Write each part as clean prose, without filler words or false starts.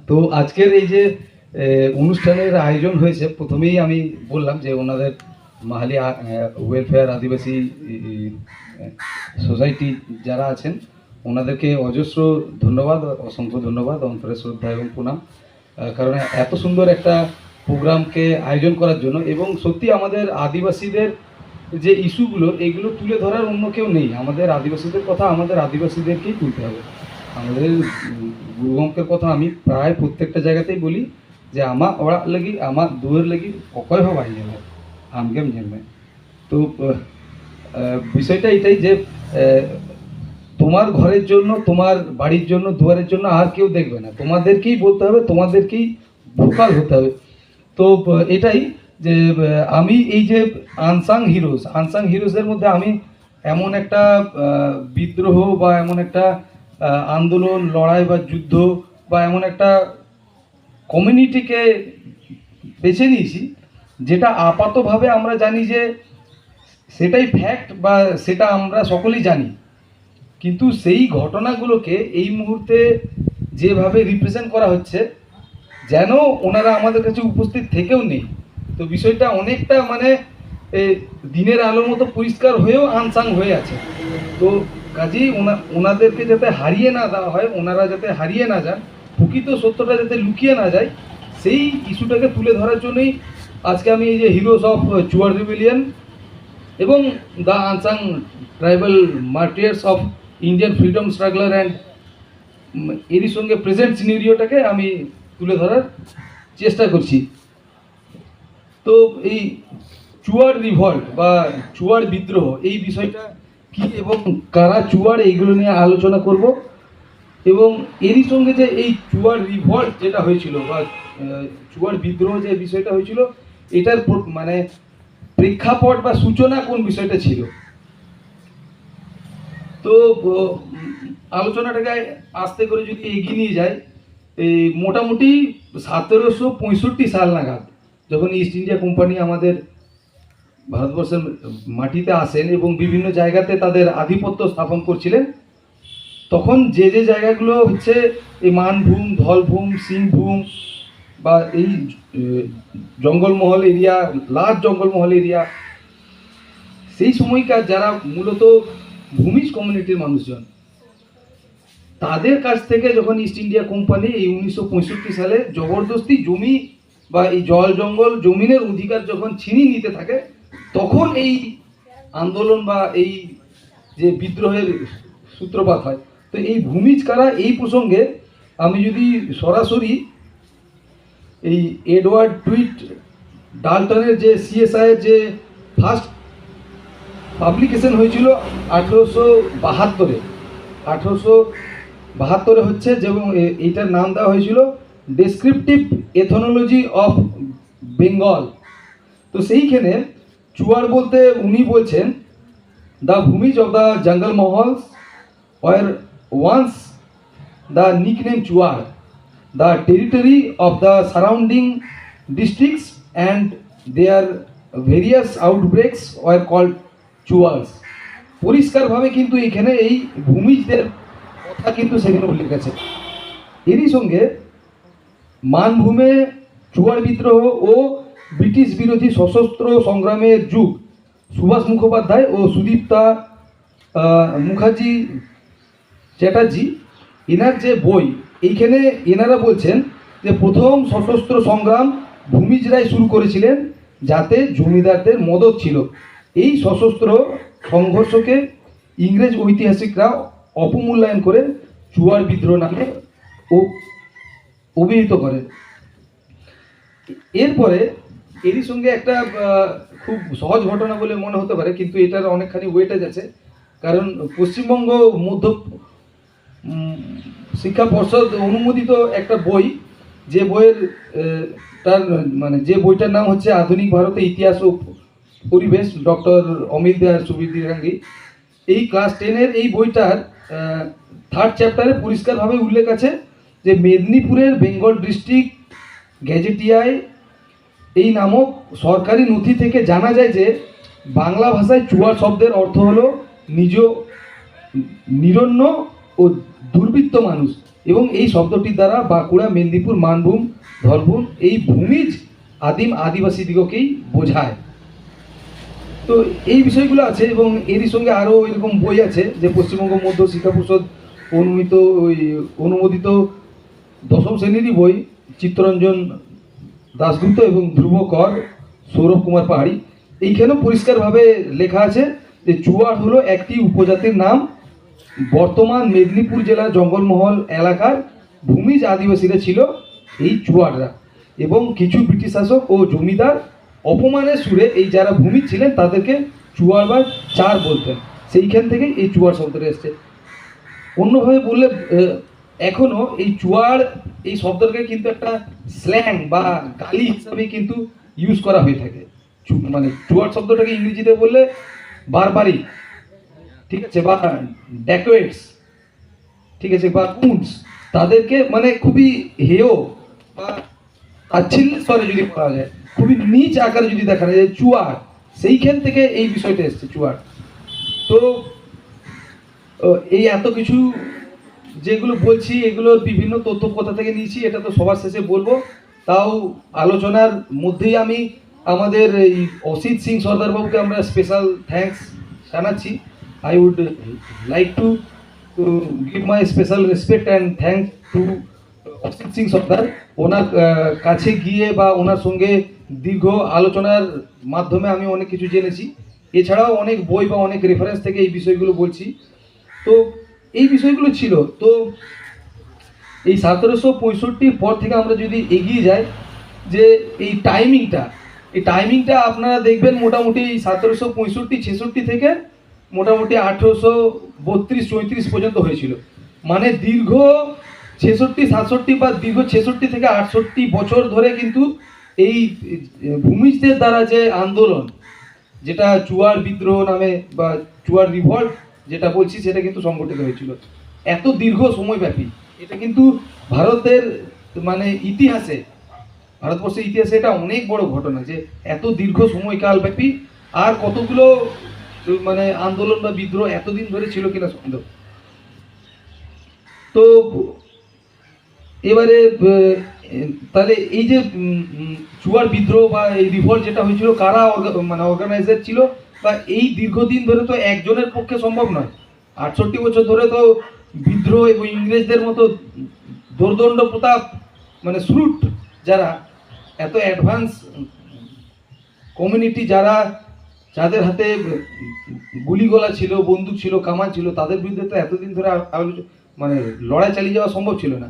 তো আজকের এই যে অনুষ্ঠানের আয়োজন হয়েছে, প্রথমেই আমি বললাম যে ওনাদের মাহালি ওয়েলফেয়ার আদিবাসী সোসাইটি যারা আছেন ওনাদেরকে অজস্র ধন্যবাদ, অসংখ্য ধন্যবাদ, অন্তরের শ্রদ্ধা এবং প্রণাম। কারণ এত সুন্দর একটা প্রোগ্রামকে আয়োজন করার জন্য, এবং সত্যি আমাদের আদিবাসীদের যে ইস্যুগুলো এগুলো তুলে ধরার অন্য কেউ নেই। আমাদের আদিবাসীদের কথা আমাদের আদিবাসীদেরকেই তুলতে হবে। আমাদের গুরুগঙ্কের কথা আমি প্রায় প্রত্যেকটা জায়গাতেই বলি যে আমার ওড়াগ লাগি আমার দুয়ের লাগি অকয় হবাই যাবে আমগেম জেলমে। তো বিষয়টা এটাই যে তোমার ঘরের জন্য, তোমার বাড়ির জন্য, দুয়ারের জন্য আর কেউ দেখবে না, তোমাদেরকেই বলতে হবে, তোমাদেরকেই ভোকাল হতে হবে। তো এটাই যে আমি এই যে আনসাং হিরোজের মধ্যে আমি এমন একটা বিদ্রোহ বা এমন একটা আন্দোলন, লড়াই বা যুদ্ধ বা এমন একটা কমিউনিটিকে বেছে নিয়েছি যেটা আপাতভাবে আমরা জানি যে সেটাই ফ্যাক্ট বা সেটা আমরা সকলেই জানি, কিন্তু সেই ঘটনাগুলোকে এই মুহূর্তে যেভাবে রিপ্রেজেন্ট করা হচ্ছে যেন ওনারা আমাদের কাছে উপস্থিত থেকেও নেই। তো বিষয়টা অনেকটা মানে দিনের আলোর মতো পরিষ্কার হয়েও আনসাং হয়ে আছে। তো কাজেই ওনাদেরকে যাতে হারিয়ে না দেওয়া হয়, ওনারা যাতে হারিয়ে না যান, প্রকৃত সত্যটা যাতে লুকিয়ে না যায়, সেই ইস্যুটাকে তুলে ধরার জন্যই আজকে আমি এই যে হিরোস অফ চুয়ার রিবেলিয়ন এবং the unsung tribal martyrs of Indian freedom struggler and এরই সঙ্গে প্রেজেন্ট সিনারিওটাকে আমি তুলে ধরার চেষ্টা করছি। তো এই চুয়ার রিভল্ট বা চুয়ার বিদ্রোহ এই বিষয়টা কি এবং কারা চুয়ার, এইগুলো নিয়ে আলোচনা করব। এবং এরই সঙ্গে যে এই চুয়ার রিভল্ট যেটা হয়েছিল বা চুয়ার বিদ্রোহ যে বিষয়টা হয়েছিল, এটার মানে প্রেক্ষাপট বা সূচনা কোন বিষয়টা ছিল। তো আলোচনাটাকে আস্তে করে যদি এগিয়ে নিয়ে যায়, এই মোটামুটি 1765 সাল নাগাদ যখন ইস্ট ইন্ডিয়া কোম্পানি আমাদের ভারতবর্ষের মাটিতে আসেন এবং বিভিন্ন জায়গাতে তাদের আধিপত্য স্থাপন করছিলেন, তখন যে যে জায়গাগুলো হচ্ছে এই মানভূম, ধলভূম, সিংভূম বা এই Jangalmahal area, large Jangalmahal area, সেই সময়কার যারা মূলত ভূমিজ কমিউনিটির মানুষজন, তাদের কাছ থেকে যখন ইস্ট ইন্ডিয়া কোম্পানি এই 1965 সালে জবরদস্তি জমি বা এই জল জঙ্গল জমিনের অধিকার যখন ছিনিয়ে নিতে থাকে, তখন এই আন্দোলন বা এই যে বিদ্রোহের সূত্রপাত হয়। তো এই ভূমিজ কারা, এই প্রসঙ্গে আমি যদি সরাসরি এই এডওয়ার্ড টুইট ডাল্টনের যে সিএসআইয়ের যে ফার্স্ট পাবলিকেশন হয়েছিল 1872 হচ্ছে, যেমন এইটার নাম দেওয়া হয়েছিল ডেসক্রিপটিভ এথনোলজি অফ বেঙ্গল। তো সেইখানে চুয়ার বলতে উনি বলছেন the Bhumij of the Jungle Mahals were once the nickname Chuar, the territory of the surrounding districts and their various outbreaks were called Chuars. পরিষ্কারভাবে কিন্তু এইখানে এই ভূমিজদের কথা কিন্তু সেখানে উল্লেখ আছে। এরই সঙ্গে মানভূমে চুয়ার বিদ্রোহ ও ব্রিটিশ বিরোধী সশস্ত্র সংগ্রামের যুগ, সুভাষ মুখোপাধ্যায় ও সুদীপ্তা মুখার্জি চ্যাটার্জি এনার যে বই, এইখানে এনারা বলছেন যে প্রথম সশস্ত্র সংগ্রাম ভূমিজরাই শুরু করেছিলেন, যাতে জমিদারদের মদত ছিল। এই সশস্ত্র সংঘর্ষকে ইংরেজ ঐতিহাসিকরা অপমূল্যায়ন করে চুয়ার বিদ্রোহ নামে অভিহিত করেন। এরপরে এরই সঙ্গে একটা খুব সহজ ঘটনা বলে মনে হতে পারে, কিন্তু এটার অনেকখানি ওয়েটেজ আছে। কারণ পশ্চিমবঙ্গ মধ্য শিক্ষা পর্ষদ অনুমোদিত একটা বই, যে বইয়ের তার মানে যে বইটার নাম হচ্ছে আধুনিক ভারতের ইতিহাস ও পরিবেশ, ডক্টর অমিত দেয়ার সুবিধিরাঙ্গি, এই ক্লাস 10-এর এই বইটার 3rd চ্যাপ্টারে পরিষ্কারভাবে উল্লেখ আছে যে মেদিনীপুরের বেঙ্গল ডিস্ট্রিক্ট গ্যাজেটিয়ায় এই নামক সরকারি নথি থেকে জানা যায় যে বাংলা ভাষায় চুয়ার শব্দের অর্থ হলো নিরন্ন ও দুর্বৃত্ত মানুষ। এবং এই শব্দটির দ্বারা বাঁকুড়া, মেদিনীপুর, মানভূম, ধলভূম এই ভূমিজ আদিম আদিবাসীদিগকেই বোঝায়। তো এই বিষয়গুলো আছে এবং এরই সঙ্গে আরও এরকম বই আছে যে পশ্চিমবঙ্গ মধ্য শিক্ষা পরিষদ অনুমোদিত দশম শ্রেণীরই বই, চিত্তরঞ্জন দাশগুপ্ত এবং ধ্রুব কর, সৌরভ কুমার পাহাড়ি। এইখানেও পরিষ্কারভাবে লেখা আছে যে চুয়াড় হলো একটি উপজাতির নাম, বর্তমান মেদিনীপুর জেলার জঙ্গলমহল এলাকার ভূমিজ আদিবাসীরা ছিল এই চুয়াড়রা, এবং কিছু ব্রিটিশ শাসক ও জমিদার অপমানের সুরে এই যারা ভূমিজ ছিলেন তাদেরকে চুয়াড় বা চার বলতেন, সেইখান থেকেই এই চুয়াড় শব্দটা এসছে। অন্যভাবে বললে এখনও এই চুয়াড় এই শব্দটাকে কিন্তু একটা স্ল্যাং বা গালি হিসাবে কিন্তু ইউজ করা হয়ে থাকে। মানে চুয়াড় শব্দটাকে ইংরেজিতে বললে বারবারি, ঠিক আছে, বা ড্যাকোয়েটস, ঠিক আছে, বা কুন্স, তাদেরকে মানে খুবই হেয় বা তাচ্ছিল্য স্তরে যদি বলা যায়, খুবই নিচ আকারে যদি দেখানো যায় চুয়াড়, সেইখান থেকে এই বিষয়টা এসছে চুয়াড়। তো এই এত কিছু যেগুলো বলছি এগুলোর বিভিন্ন তথ্য কোথা থেকে নিয়েছি এটা তো সবার শেষে বলবো, তাও আলোচনার মধ্যেই আমি আমাদের এই অসিত সিং সর্দারবাবুকে আমরা স্পেশাল থ্যাঙ্কস জানাচ্ছি। I would like to give my special respect and thank to Asit Singh Sardar. ওনার কাছে গিয়ে বা ওনার সঙ্গে দীর্ঘ আলোচনার মাধ্যমে আমি অনেক কিছু জেনেছি, এছাড়াও অনেক বই বা অনেক রেফারেন্স থেকে এই বিষয়গুলো বলছি। তো এই বিষয়গুলো ছিল। তো এই 1765 পর থেকে আমরা যদি এগিয়ে যাই, যে এই টাইমিংটা আপনারা দেখবেন মোটামুটি 1765-66 থেকে মোটামুটি 1832-34 পর্যন্ত হয়েছিল। মানে দীর্ঘ 66-67 বা দীর্ঘ 66 থেকে 68 বছর ধরে কিন্তু এই ভূমিজদের দ্বারা যে আন্দোলন, যেটা চুয়াড় বিদ্রোহ নামে বা চুয়াড় রিভল্ট যেটা বলছি, সেটা কিন্তু সংগঠিত হয়েছিল এত দীর্ঘ সময়ব্যাপী। এটা কিন্তু ভারতের মানে ইতিহাসে, ভারতবর্ষের ইতিহাসে এটা অনেক বড় ঘটনা যে এত দীর্ঘ সময়কাল ব্যাপী আর কতগুলো মানে আন্দোলন বা বিদ্রোহ এতদিন ধরে ছিল কিনা সন্দেহ। তো এবারে তাহলে এই যে চুয়াড় বিদ্রোহ বা এই রিভল্ট যেটা হয়েছিল, কারা মানে অর্গানাইজার ছিল, বা এই দীর্ঘদিন ধরে তো একজনের পক্ষে সম্ভব নয়। 68 বছর ধরে তো বিদ্রোহ এবং ইংরেজদের মতো দোর্দণ্ড প্রতাপ মানে স্রুট যারা এত অ্যাডভান্স কমিউনিটি, যাদের হাতে গুলিগোলা ছিল, বন্দুক ছিল, কামান ছিল, তাদের বিরুদ্ধে তো এতদিন ধরে মানে লড়াই চালিয়ে যাওয়া সম্ভব ছিল না।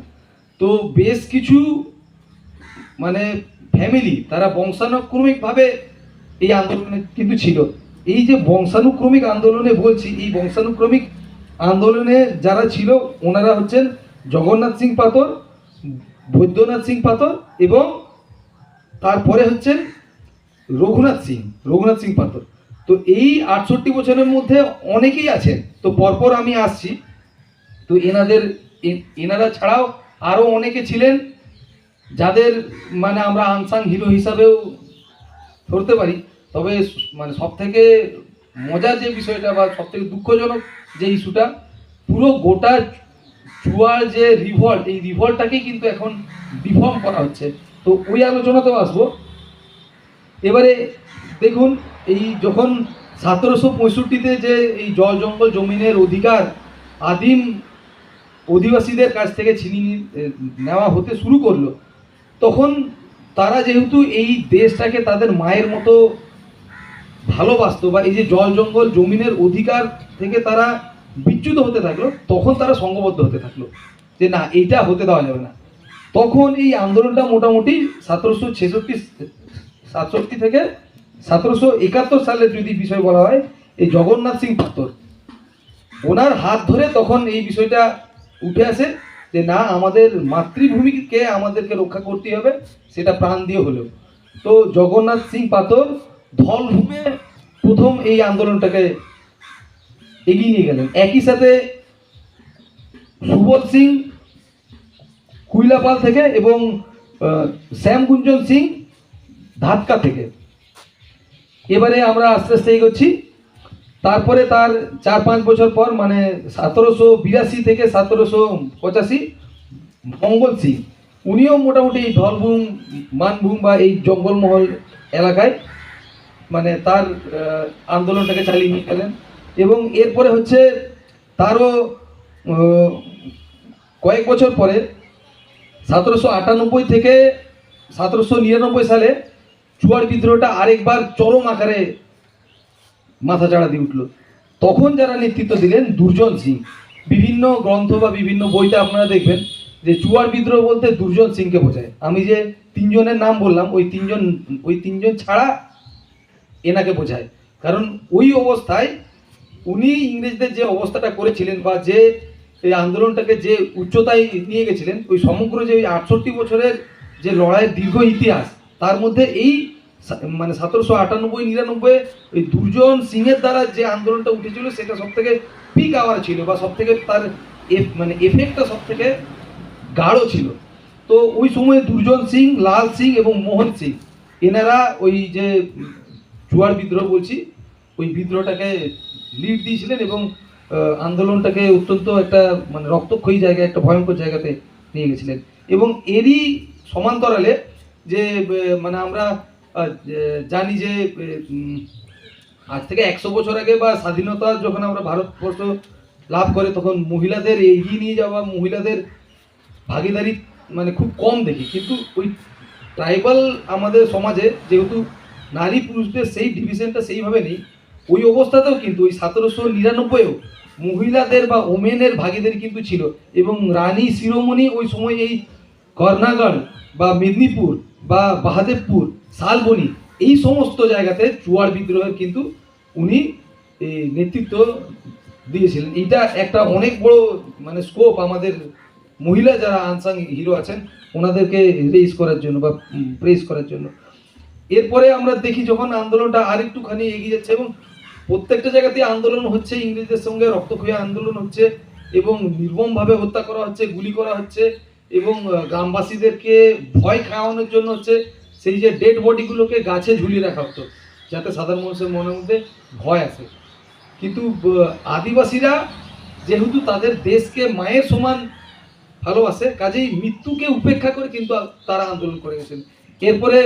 তো বেশ কিছু মানে ফ্যামিলি তারা বংশানুক্রমিকভাবে এই আন্দোলনে কিন্তু ছিল। এই যে বংশানুক্রমিক আন্দোলনে বলছি, এই বংশানুক্রমিক আন্দোলনে যারা ছিল ওনারা হচ্ছেন জগন্নাথ সিং পাতর, বৈদ্যনাথ সিং পাতর এবং তারপরে হচ্ছেন রঘুনাথ সিং পাতর। তো এই 68 বছরের মধ্যে অনেকেই আছেন। তো পরপর আমি আসছি। তো এনারা ছাড়াও আরও অনেকে ছিলেন যাদের মানে আমরা আনসাং হিরো হিসাবেও ধরতে পারি। তবে মানে সব থেকে মজার যে বিষয়টা বা সব থেকে দুঃখজনক যে ইস্যুটা, পুরো গোটা চুয়াড় যে রিভল্ট, এই রিভল্টটাকেই কিন্তু এখন ডিফর্ম করা হচ্ছে। তো ওই আলোচনাতেও আসবো। এবারে দেখুন, এই যখন 1765-তে যে এই জল জঙ্গল জমিনের অধিকার আদিম অধিবাসীদের কাছ থেকে ছিনিয়ে নেওয়া হতে শুরু করলো, তখন তারা যেহেতু এই দেশটাকে তাদের মায়ের মতো ভালোবাসতো বা এই যে জল জঙ্গল জমিনের অধিকার থেকে তারা বিচ্যুত হতে থাকলো, তখন তারা সংঘবদ্ধ হতে থাকলো যে না, এইটা হতে দেওয়া যাবে না। তখন এই আন্দোলনটা মোটামুটি 1767 থেকে 1771 সালের যদি বিষয় বলা হয়, এই জগন্নাথ সিং পাতর ওনার হাত ধরে তখন এই বিষয়টা উঠে আসে যে না, আমাদের মাতৃভূমিকে আমাদেরকে রক্ষা করতে হবে, সেটা প্রাণ দিয়ে হলেও। তো জগন্নাথ সিং পাতর ধলভূমে প্রথম এই আন্দোলনটাকে এগিয়ে নিয়ে গেলেন। একই সাথে সুবোধ সিং কুইলাপাল থেকে এবং শ্যামগুঞ্জন সিং ধাতকা থেকে। এবারে আমরা আস্তে আস্তে এগোচ্ছি। তারপরে তার 4-5 বছর পর মানে 1782 থেকে 1785 মঙ্গল সিং, উনিও মোটামুটি এই ধলভূম মানভূম বা এই জঙ্গলমহল এলাকায় মানে তার আন্দোলনটাকে চালিয়ে নিয়ে গেলেন। এবং এরপরে হচ্ছে তারও আহ, কয়েক বছর পরে 1798 থেকে 1799 সালে চুয়ার বিদ্রোহটা আরেকবার চরম আকারে মাথাচাড়া দিয়ে উঠলো। তখন যারা নেতৃত্ব দিলেন দুর্জন সিং, বিভিন্ন গ্রন্থ বা বিভিন্ন বইতে আপনারা দেখবেন যে চুয়ার বিদ্রোহ বলতে দুর্জন সিংকে বোঝায়। আমি যে তিনজনের নাম বললাম ওই তিনজন ছাড়া এনাকে বোঝায়। কারণ ওই অবস্থায় উনি ইংরেজদের যে অবস্থাটা করেছিলেন বা যে এই আন্দোলনটাকে যে উচ্চতায় নিয়ে গেছিলেন, ওই সমগ্র যে ওই 68 বছরের যে লড়াইয়ের দীর্ঘ ইতিহাস, তার মধ্যে এই মানে 1798-99 ওই দুর্জন সিংয়ের দ্বারা যে আন্দোলনটা উঠেছিল সেটা সব থেকে পিক আওয়ার ছিল বা সব থেকে তার মানে এফেক্টটা সব থেকে গাঢ় ছিল। তো ওই সময় দুর্জন সিং, লাল সিং এবং মোহন সিং এনারা ওই যে চুয়ার বিদ্রোহ বলছি ওই বিদ্রোহটাকে লিড দিয়েছিলেন এবং আন্দোলনটাকে অত্যন্ত একটা মানে রক্তক্ষয়ী জায়গায়, একটা ভয়ঙ্কর জায়গাতে নিয়ে গেছিলেন। এবং এরই সমান্তরালে যে মানে আমরা জানি যে আজ থেকে 100 বছর আগে বা স্বাধীনতা যখন আমরা ভারতবর্ষ লাভ করে তখন মহিলাদের এগিয়ে নিয়ে যাওয়া, মহিলাদের ভাগিদারি মানে খুব কম দেখি। কিন্তু ওই ট্রাইবাল আমাদের সমাজে যেহেতু নারী পুরুষদের সেই ডিভিশনটা সেইভাবে নেই, ওই অবস্থাতেও কিন্তু ওই 1799-এও মহিলাদের বা ওমেনের ভাগিদারি কিন্তু ছিল। এবং রানী শিরোমণি ওই সময় এই কর্ণাগড় বা মেদিনীপুর বা বাহাদেবপুর, শালবনী এই সমস্ত জায়গাতে চুয়ার বিদ্রোহের কিন্তু উনি নেতৃত্ব দিয়েছিলেন। এটা একটা অনেক বড় মানে স্কোপ আমাদের মহিলা যারা আনসাং হিরো আছেন ওনাদেরকে রেজ করার জন্য বা প্রেস করার জন্য। এরপরে আমরা দেখি যখন আন্দোলনটা আরেকটুখানি এগিয়ে যাচ্ছে এবং প্রত্যেকটা জায়গাতে আন্দোলন হচ্ছে, ইংরেজদের সঙ্গে রক্তক্ষয়ী আন্দোলন হচ্ছে এবং নির্মমভাবে হত্যা করা হচ্ছে, গুলি করা হচ্ছে এবং গ্রামবাসীদেরকে ভয় খাওয়ানোর জন্য হচ্ছে সেই যে ডেড বডিগুলোকে গাছে ঝুলিয়ে রাখা হতো যাতে সাধারণ মানুষের মনের মধ্যে ভয় আসে। কিন্তু আদিবাসীরা যেহেতু তাদের দেশকে মায়ের সমান ভালোবাসে, কাজেই মৃত্যুকে উপেক্ষা করে কিন্তু তারা আন্দোলন করে গেছেন। এরপরে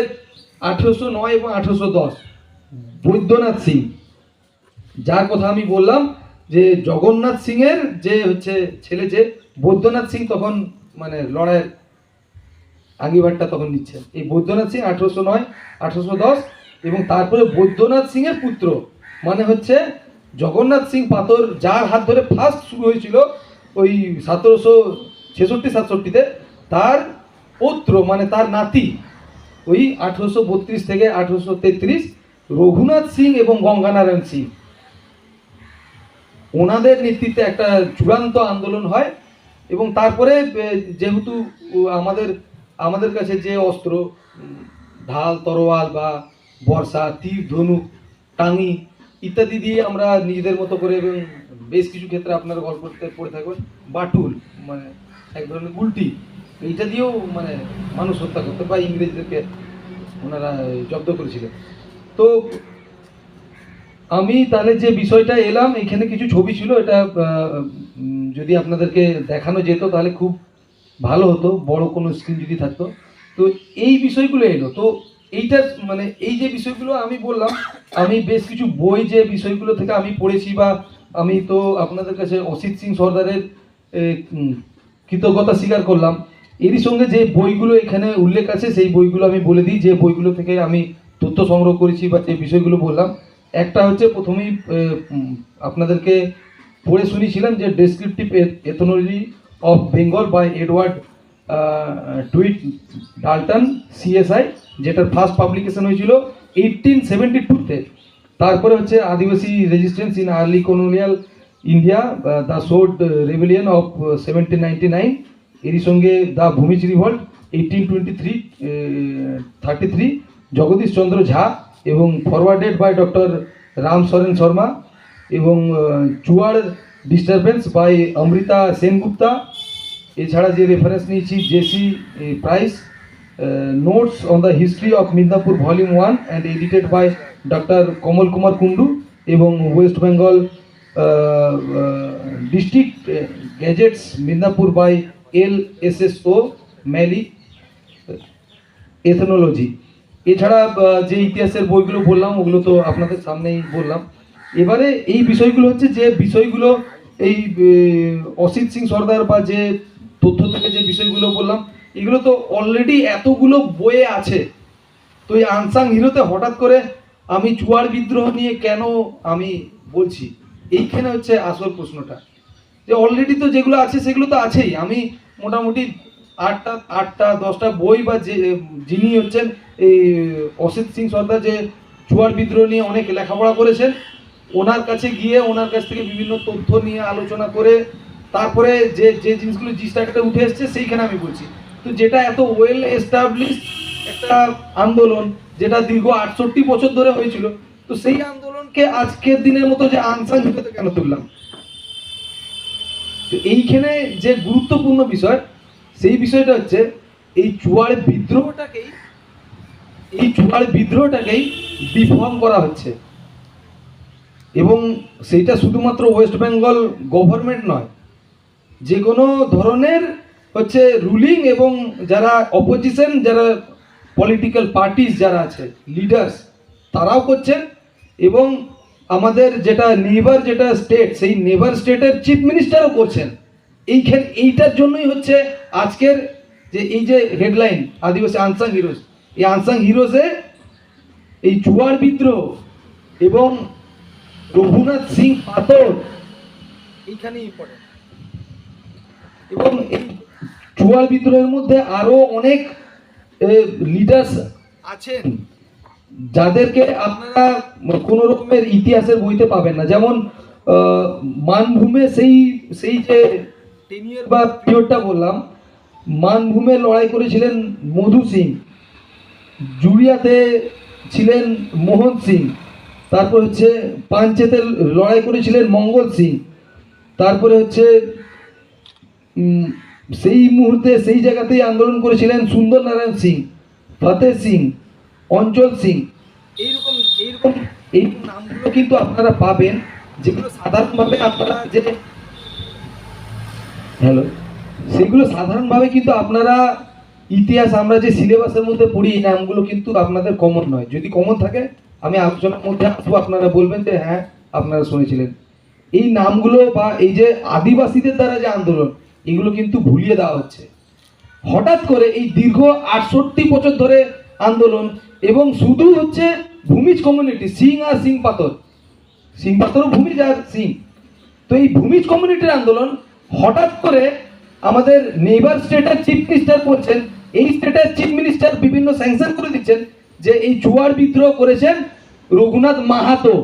1809 এবং 1810 বৈদ্যনাথ সিং, যার কথা আমি বললাম যে জগন্নাথ সিং এর যে হচ্ছে ছেলে, যে বৈদ্যনাথ সিং তখন মানে লড়াইয়ের আঙ্গিভারটা তখন নিচ্ছেন। এই বৈদ্যনাথ সিং 1809 1810 এবং তারপরে বৈদ্যনাথ সিং এর পুত্র মানে হচ্ছে জগন্নাথ সিং পাতর, যার হাত ধরে ফার্স্ট শুরু হয়েছিল ওই 1766-67-তে, তার পৌত্র মানে তার নাতি ওই 1832 থেকে 1833 রঘুনাথ সিং এবং গঙ্গানারায়ণ সিং, ওনাদের নেতৃত্বে একটা চূড়ান্ত আন্দোলন হয়। এবং তারপরে যেহেতু আমাদের আমাদের কাছে যে অস্ত্র ঢাল, তরোয়াল বা বর্ষা, তীর, ধনুক, টাঙি ইত্যাদি দিয়ে আমরা নিজেদের মতো করে, এবং বেশ কিছু ক্ষেত্রে আপনারা গল্পতে পড়ে থাকবেন বাটুল মানে এক ধরনের গুলটি, এইটা দিয়েও মানে মানুষ হত্যা করতে বা ইংরেজদেরকে ওনারা জব্দ করেছিলেন। তো আমি তাহলে যে বিষয়টা এলাম, এখানে কিছু ছবি ছিল, এটা যদি আপনাদেরকে দেখানো যেত তাহলে খুব ভালো হতো, বড় কোনো স্ক্রিন যদি থাকতো। তো এই বিষয়গুলো এলো। তো এইটা মানে এই যে বিষয়গুলো আমি বললাম, আমি বেশ কিছু বই যে বিষয়গুলো থেকে আমি পড়েছি বা আমি তো আপনাদের কাছে অসিত সিং সর্দারের কৃতজ্ঞতা স্বীকার করলাম। এরই সঙ্গে যে বইগুলো এখানে উল্লেখ আছে সেই বইগুলো আমি বলে দিই, যে বইগুলো থেকে আমি তথ্য সংগ্রহ করেছি বা যে বিষয়গুলো বললাম। একটা হচ্ছে প্রথমেই আপনাদেরকে পড়ে শুনিয়েছিলাম যে descriptive ethnology of Bengal by Edward Tuite Dalton CSI, যেটার ফার্স্ট পাবলিকেশন হয়েছিল 1872-তে। তারপরে হচ্ছে Adivasi resistance in early colonial India, the sod rebellion of 1799, এরই সঙ্গে দ্য ভূমিজ রিভল্ট 1823-33 জগদীশ চন্দ্র ঝা এবং forwarded by doctor Ram Soren Sharma, এবং চুয়ার ডিস্টারবেন্স বাই অমৃতা সেনগুপ্তা। এছাড়া যে রেফারেন্স নিয়েছি JC Price, notes on the history of Midnapore volume 1 and edited by doctor Kamal Kumar Kundu, এবং West Bengal district gazetteers Midnapore by LSSO Malley ethnology. এছাড়া যে ইতিহাসের বইগুলো বললাম ওগুলো তো আপনাদের সামনেই বললাম। এবারে এই বিষয়গুলো হচ্ছে যে বিষয়গুলো এই অসিত সিং সর্দার বা যে তথ্য থেকে যে বিষয়গুলো বললাম এগুলো তো অলরেডি এতগুলো বইয়ে আছে। তো এই আনসাং হিরোতে হঠাৎ করে আমি চুয়ার বিদ্রোহ নিয়ে কেন আমি বলছি, এইখানে হচ্ছে আসল প্রশ্নটা। যে অলরেডি তো যেগুলো আছে সেগুলো তো আছেই। আমি মোটামুটি আটটা 10টা বই বা যে যিনি হচ্ছেন এই অসিত সিং সর্দার যে চুয়ার বিদ্রোহ নিয়ে অনেক লেখাপড়া করেছেন, ওনার কাছে গিয়ে ওনার কাছ থেকে বিভিন্ন তথ্য নিয়ে আলোচনা করে তারপরে যে যে জিনিসগুলো জি স্টার্টে উঠে এসছে সেইখানে আমি বলছি। তো যেটা এত ওয়েল এস্টাবলিশ একটা আন্দোলন, যেটা দীর্ঘ 68 বছর ধরে হয়েছিল, তো সেই আন্দোলনকে আজকের দিনের মতো যে আনসাং হিরোতে কেন তুললাম? তো এইখানে যে গুরুত্বপূর্ণ বিষয় সেই বিষয়টা হচ্ছে এই চুয়াড় বিদ্রোহটাকেই ডিফর্ম করা হচ্ছে। এবং সেইটা শুধুমাত্র ওয়েস্ট বেঙ্গল গভর্নমেন্ট নয়, যে কোনো ধরনের হচ্ছে রুলিং এবং যারা অপোজিশন, যারা পলিটিক্যাল পার্টিস যারা আছে লিডার্স, তারাও করছেন। এবং আমাদের যেটা নেইবার যেটা স্টেট, সেই নেইবার স্টেটের চিফ মিনিস্টারও করছেন। এইটার জন্যই হচ্ছে আজকের যে এই যে হেডলাইন আদিবাসী আনসাং হিরোজ, এই আনসাং হিরোজে এই চুয়ার বিদ্রোহ এবং রঘুনাথ সিং পাতর এইখানে ইম্পর্টেন্ট। এবং এই চুয়ার বিদ্রোহের মধ্যে আরো অনেক লিডার্স আছেন যাদেরকে আপনারা কোনো রকমের ইতিহাসের বইতে পাবেন না। যেমন মানভূমে সেই সেই যে 10 ইয়ার বা পিরিয়ডটা বললাম, মানভূমে লড়াই করেছিলেন মধু সিং, জুড়িয়াতে ছিলেন মোহন সিং, তারপর হচ্ছে পাঞ্চেতে লড়াই করেছিলেন মঙ্গল সিং, তারপরে হচ্ছে সেই মুহূর্তে সেই জায়গাতেই আন্দোলন করেছিলেন সুন্দর নারায়ণ সিং, ফতেহ সিং, অঞ্চল সিং। এইরকম এইরকম এই নামগুলো কিন্তু আপনারা পাবেন, যেগুলো সাধারণভাবে আপনারা যে সেগুলো সাধারণভাবে কিন্তু আপনারা ইতিহাস আমরা যে সিলেবাসের মধ্যে পড়ি এই নামগুলো কিন্তু আপনাদের কমন নয়। যদি কমন থাকে আমি আলোচনার মধ্যে আসবো, আপনারা বলবেন যে হ্যাঁ আপনারা শুনেছিলেন। এই নামগুলো বা এই যে আদিবাসীদের দ্বারা যে আন্দোলন, এগুলো কিন্তু ভুলিয়ে দেওয়া হচ্ছে। হঠাৎ করে এই দীর্ঘ 68 বছর ধরে আন্দোলন, এবং শুধু হচ্ছে ভূমিজ কমিউনিটি, সিং আর সিং পাথর, সিং পাথরও ভূমিজ আর সিং, তো এই ভূমিজ কমিউনিটির আন্দোলন হঠাৎ করে আমাদের নেইবার স্টেটের চিফ মিনিস্টার করছেন। এই স্টেটের চিফ মিনিস্টার বিভিন্ন স্যাংশন করে দিচ্ছেন যে এই চুয়ার বিদ্রোহ করেছেন রঘুনাথ মাহাতো।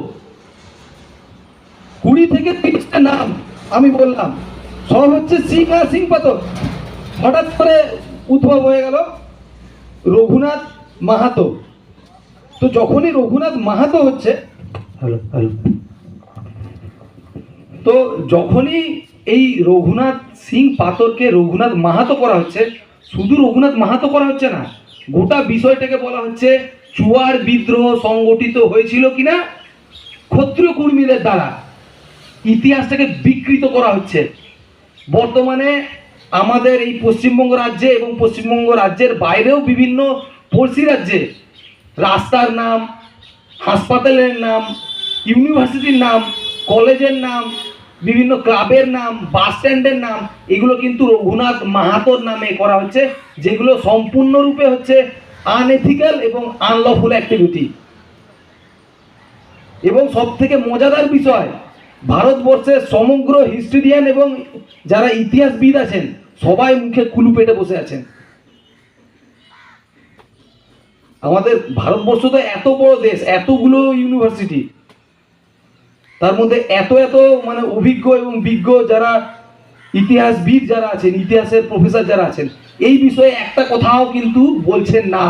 20 থেকে 30টা নাম আমি বললাম, সব হচ্ছে সিং আর সিং পাথর। হঠাৎ করে উদ্ভব হয়ে গেল রঘুনাথ মাহাতো। তো যখনই রঘুনাথ মাহাতো হচ্ছে, তো যখনই এই রঘুনাথ সিং পাথরকে রঘুনাথ মাহাতো করা হচ্ছে, শুধু রঘুনাথ মাহাতো করা হচ্ছে না, গোটা বিষয়টাকে বলা হচ্ছে চুয়ার বিদ্রোহ সংগঠিত হয়েছিল কিনা ক্ষত্রিয় কর্মীদের দ্বারা। ইতিহাসটাকে বিকৃত করা হচ্ছে। বর্তমানে আমাদের এই পশ্চিমবঙ্গ রাজ্যে এবং পশ্চিমবঙ্গ রাজ্যের বাইরেও বিভিন্ন পড়শি রাজ্যে রাস্তার নাম, হাসপাতালের নাম, ইউনিভার্সিটির নাম, কলেজের নাম, বিভিন্ন ক্লাবের নাম, বাস স্ট্যান্ডের নাম, এগুলো কিন্তু রঘুনাথ মাহাতোর নামে করা হচ্ছে, যেগুলো সম্পূর্ণরূপে হচ্ছে আনএথিক্যাল এবং আনলফুল অ্যাক্টিভিটি। এবং সব থেকে মজাদার বিষয়, ভারতবর্ষের সমগ্র হিস্টোরিয়ান এবং যারা ইতিহাসবিদ আছেন সবাই মুখে কুলু পেটে বসে আছেন। আমাদের ভারতবর্ষ তো এত বড় দেশ, এতগুলো ইউনিভার্সিটি, তার মধ্যে এত এত মানে অভিজ্ঞ এবং বিজ্ঞ যারা ইতিহাসবিদ যারা আছেন, ইতিহাসের প্রফেসর যারা আছেন, এই বিষয়ে একটা কথাও কিন্তু বলছেন না।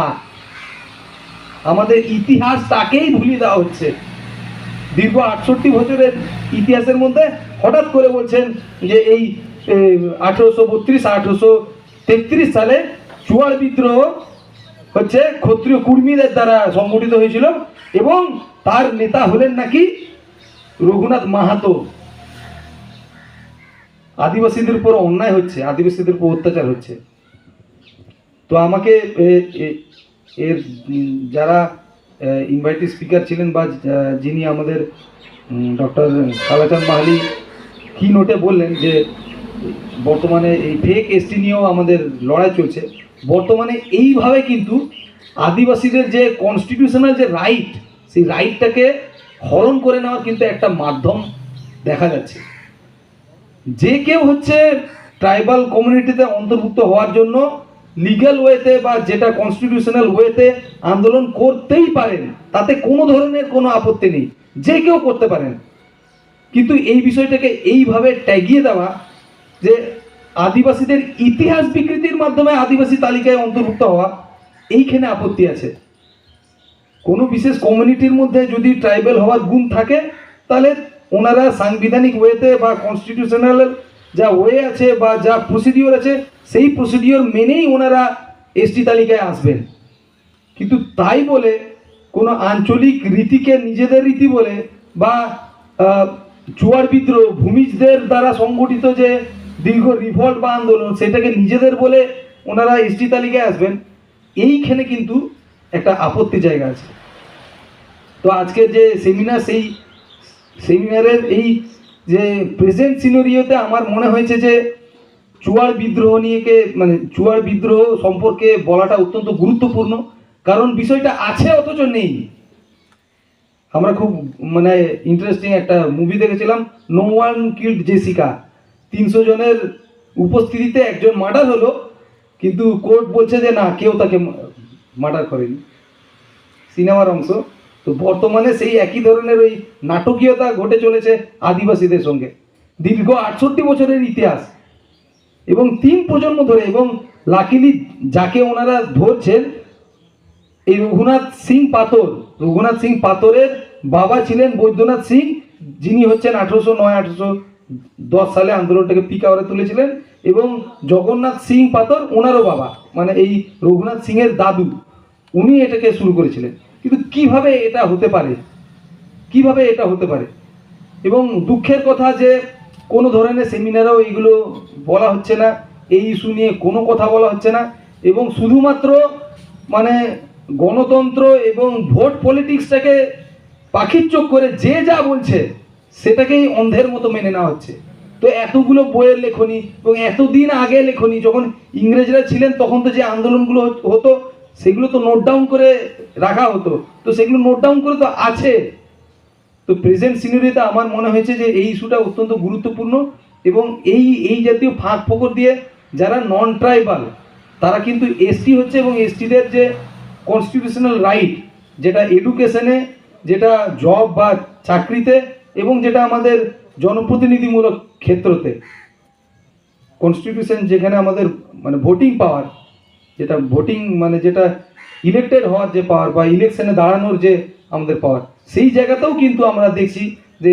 আমাদের ইতিহাস তাকেই ভুলিয়ে দেওয়া হচ্ছে। দীর্ঘ 68 বছরের ইতিহাসের মধ্যে হঠাৎ করে বলছেন যে এই 1832-1833 সালে চুয়ার বিদ্রোহ হচ্ছে ক্ষত্রিয় কুর্মীদের দ্বারা সংগঠিত হয়েছিল এবং তার নেতা হলেন নাকি রঘুনাথ মাহাতো। আদিবাসীদের উপর অন্যায় হচ্ছে, আদিবাসীদের উপর অত্যাচার হচ্ছে। তো আমাকে এর যারা ইনভাইটেড স্পিকার ছিলেন বা যিনি আমাদের ডক্টর কালাচাঁদ মাহালি কি নোটে বললেন যে বর্তমানে এই ফেক এসটি নিয়েও আমাদের লড়াই চলছে। বর্তমানে এইভাবে কিন্তু আদিবাসীদের যে কনস্টিটিউশনাল যে রাইট, সেই রাইটটাকে হরণ করে নেওয়ার কিন্তু একটা মাধ্যম দেখা যাচ্ছে। যে কেউ হচ্ছে ট্রাইবাল কমিউনিটিতে অন্তর্ভুক্ত হওয়ার জন্য লিগ্যাল ওয়েতে বা যেটা কনস্টিটিউশনাল ওয়েতে আন্দোলন করতেই পারেন, তাতে কোনো ধরনের কোনো আপত্তি নেই, যে কেউ করতে পারেন। কিন্তু এই বিষয়টাকে এইভাবে ট্যাগিয়ে দেওয়া যে আদিবাসীদের ইতিহাস বিকৃতির মাধ্যমে আদিবাসী তালিকায় অন্তর্ভুক্ত হওয়া, এইখানে আপত্তি আছে। কোনো বিশেষ কমিউনিটির মধ্যে যদি ট্রাইবাল হওয়ার গুণ থাকে, তাহলে ওনারা সাংবিধানিক ওয়েতে বা কনস্টিটিউশনাল যা ওয়ে আছে বা যা প্রসিডিওর আছে, সেই প্রসিডিওর মেনেই ওনারা এসটি তালিকায় আসবেন। কিন্তু তাই বলে কোনো আঞ্চলিক রীতিকে নিজেদের রীতি বলে বা চুয়ার বিদ্রোহ, ভূমিজদের দ্বারা সংগঠিত যে দীর্ঘ রিভল্ট বা আন্দোলন, সেটাকে নিজেদের বলে ওনারা এসটি তালিকায় আসবেন, এইখানে কিন্তু একটা আপত্তি জায়গা আছে। তো আজকের যে সেমিনার, সেই সেমিনারের এই যে প্রেজেন্ট সিনারিওতে আমার মনে হয়েছে যে চুয়ার বিদ্রোহ নিয়েকে মানে চুয়ার বিদ্রোহ সম্পর্কে বলাটা অত্যন্ত গুরুত্বপূর্ণ। কারণ বিষয়টা আছে অথচ নেই। আমরা খুব মানে ইন্টারেস্টিং একটা মুভি দেখেছিলাম, নো ওয়ান কিল্ড জেসিকা। 300 জনের উপস্থিতিতে একজন মার্ডার হলো, কিন্তু কোর্ট বলছে যে না, কেউ তাকে মার্ডার করেনি। সিনেমার অংশ। তো বর্তমানে সেই একই ধরনের ওই নাটকীয়তা ঘটে চলেছে আদিবাসীদের সঙ্গে। দীর্ঘ 68 বছরের ইতিহাস এবং 3 প্রজন্ম ধরে, এবং লাকিলি যাকে ওনারা ধরছেন এই রঘুনাথ সিং পাতর, রঘুনাথ সিং পাতরের বাবা ছিলেন বৈদ্যনাথ সিং, যিনি হচ্ছেন 1809-1810 সালে আন্দোলনটাকে পিক আওয়ারে তুলেছিলেন, এবং জগন্নাথ সিং পাতর ওনারও বাবা, মানে এই রঘুনাথ সিংয়ের দাদু, উনি এটাকে শুরু করেছিলেন। কিন্তু কিভাবে এটা হতে পারে, কিভাবে এটা হতে পারে? এবং দুঃখের কথা যে কোনো ধরনের সেমিনারেও এইগুলো বলা হচ্ছে না, এই ইস্যু নিয়ে কোনো কথা বলা হচ্ছে না, এবং শুধুমাত্র মানে গণতন্ত্র এবং ভোট পলিটিক্সটাকে পাখির চোখ করে যে যা বলছে সেটাকেই অন্ধের মতো মেনে নেওয়া হচ্ছে। তো এতগুলো বইয়ের লেখনী এবং এতদিন আগে লেখনী, যখন ইংরেজরা ছিলেন তখন তো যে আন্দোলনগুলো হতো সেগুলো তো নোট ডাউন করে রাখা হতো, তো সেগুলো নোট ডাউন করে তো আছে। তো প্রেজেন্ট সিনারিওতে আমার মনে হয়েছে যে এই ইস্যুটা অত্যন্ত গুরুত্বপূর্ণ, এবং এই জাতীয় ফাঁক ফোকর দিয়ে যারা নন ট্রাইবাল তারা কিন্তু এসটি হচ্ছে, এবং এসটিদের যে কনস্টিটিউশনাল রাইট, যেটা এডুকেশনে, যেটা জব বা চাকরিতে, এবং যেটা আমাদের জনপ্রতিনিধিমূলক ক্ষেত্রতে, কনস্টিটিউশন যেখানে আমাদের মানে ভোটিং পাওয়ার, যেটা ভোটিং মানে যেটা ইলেক্টেড হওয়ার যে পাওয়ার বা ইলেকশনে দাঁড়ানোর যে আমাদের পাওয়ার, সেই জায়গাতেও কিন্তু আমরা দেখছি যে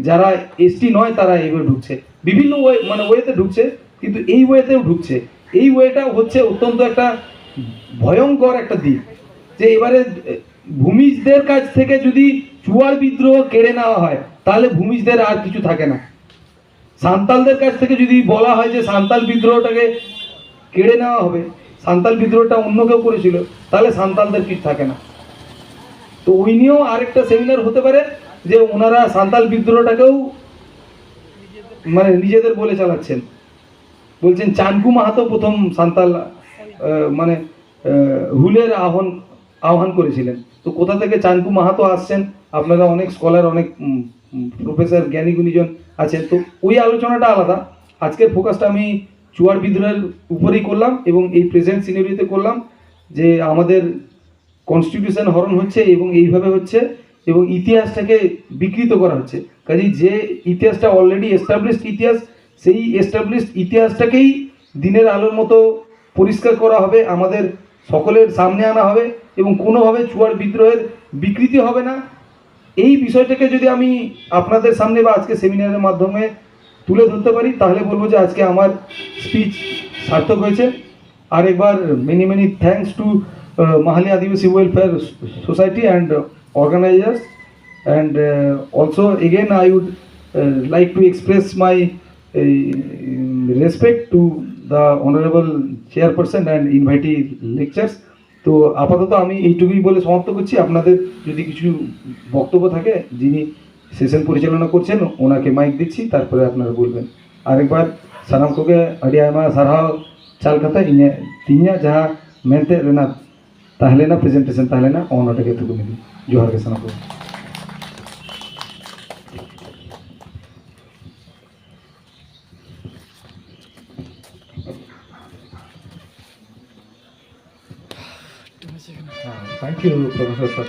যারা এসটি নয় তারা এইভাবে ঢুকছে, বিভিন্ন ওয়ে মানে ওয়েতে ঢুকছে, কিন্তু এই ওয়েতেও ঢুকছে। এই ওয়েটা হচ্ছে অত্যন্ত একটা ভয়ঙ্কর একটা দিক, যে এবারে ভূমিজদের কাছ থেকে যদি চুয়ার বিদ্রোহ কেড়ে নেওয়া হয়, তাহলে ভূমিজদের আর কিছু থাকে না। সান্তালদের কাছ থেকে যদি বলা হয় যে সান্তাল বিদ্রোহটাকে কেড়ে নেওয়া হবে, সান্তাল বিদ্রোহটা অন্য কেউ করেছিল, তাহলে সান্তালদের কিছু থাকে না। তো ওই নিয়েও আরেকটা সেমিনার হতে পারে, যে ওনারা সান্তাল বিদ্রোহটাকেও মানে নিজেদের বলে চালাচ্ছেন। বলছেন চানকু মাহাতো প্রথম সান্তাল মানে হুলের আহ্বান করেছিলেন। তো কোথা থেকে চানকু মাহাতো আসছেন, আপনারা অনেক স্কলার, অনেক প্রফেসর, জ্ঞানী গুণীজন আছেন, তো ওই আলোচনাটা আলাদা। আজকের ফোকাসটা আমি চুয়ার বিদ্রোহের উপরেই করলাম, এবং এই প্রেজেন্ট সিনারিওতে করলাম যে আমাদের কনস্টিটিউশন হরণ হচ্ছে এবং এইভাবে হচ্ছে, এবং ইতিহাসটাকে বিকৃত করা হচ্ছে। কাজেই যে ইতিহাসটা অলরেডি এস্টাবলিশড ইতিহাস, সেই এস্টাবলিশড ইতিহাসটাকেই দিনের আলোর মতো পরিষ্কার করা হবে, আমাদের সকলের সামনে আনা হবে, এবং কোনোভাবে চুয়ার বিদ্রোহের বিকৃতি হবে না। এই বিষয়টাকে যদি আমি আপনাদের সামনে বা আজকে সেমিনারের মাধ্যমে তুলে ধরতে পারি, তাহলে বলবো যে আজকে আমার স্পিচ সার্থক হয়েছে। আর একবার many thanks to Mahali Adivasi Welfare Society and organizers, and also again I would like to express my respect to the honorable chairperson and invitee lectures. তো আপাতত আমি এইটুকুই বলে সমাপ্ত করছি। আপনাদের যদি কিছু বক্তব্য থাকে, যিনি সেশন পরিচালনা করছেন ওনাকে মাইক দিচ্ছি, তারপরে আপনারা বলবেন। আরেকবার সালাম কোগে আড়ি আয়মা সারহাও চাল কথা ইᱧ তিᱧᱟ ᱡᱟᱦᱟᱸ ᱢᱮᱱᱛᱮ ᱨᱮᱱᱟᱜ ᱛᱟᱦᱮᱸ ᱞᱮᱱᱟ ᱯᱨᱮᱡᱮᱱᱴᱮᱥᱚᱱ ᱛᱟᱦᱮᱸ ᱞᱮᱱᱟ ᱚᱱᱟ ᱴᱟᱜᱮ ᱛᱩᱠᱩ ᱢᱤᱫ ᱡᱚᱦᱟᱨ ᱜᱮ ᱥᱟᱱᱟᱢ ᱠᱚ। Thank you, Professor.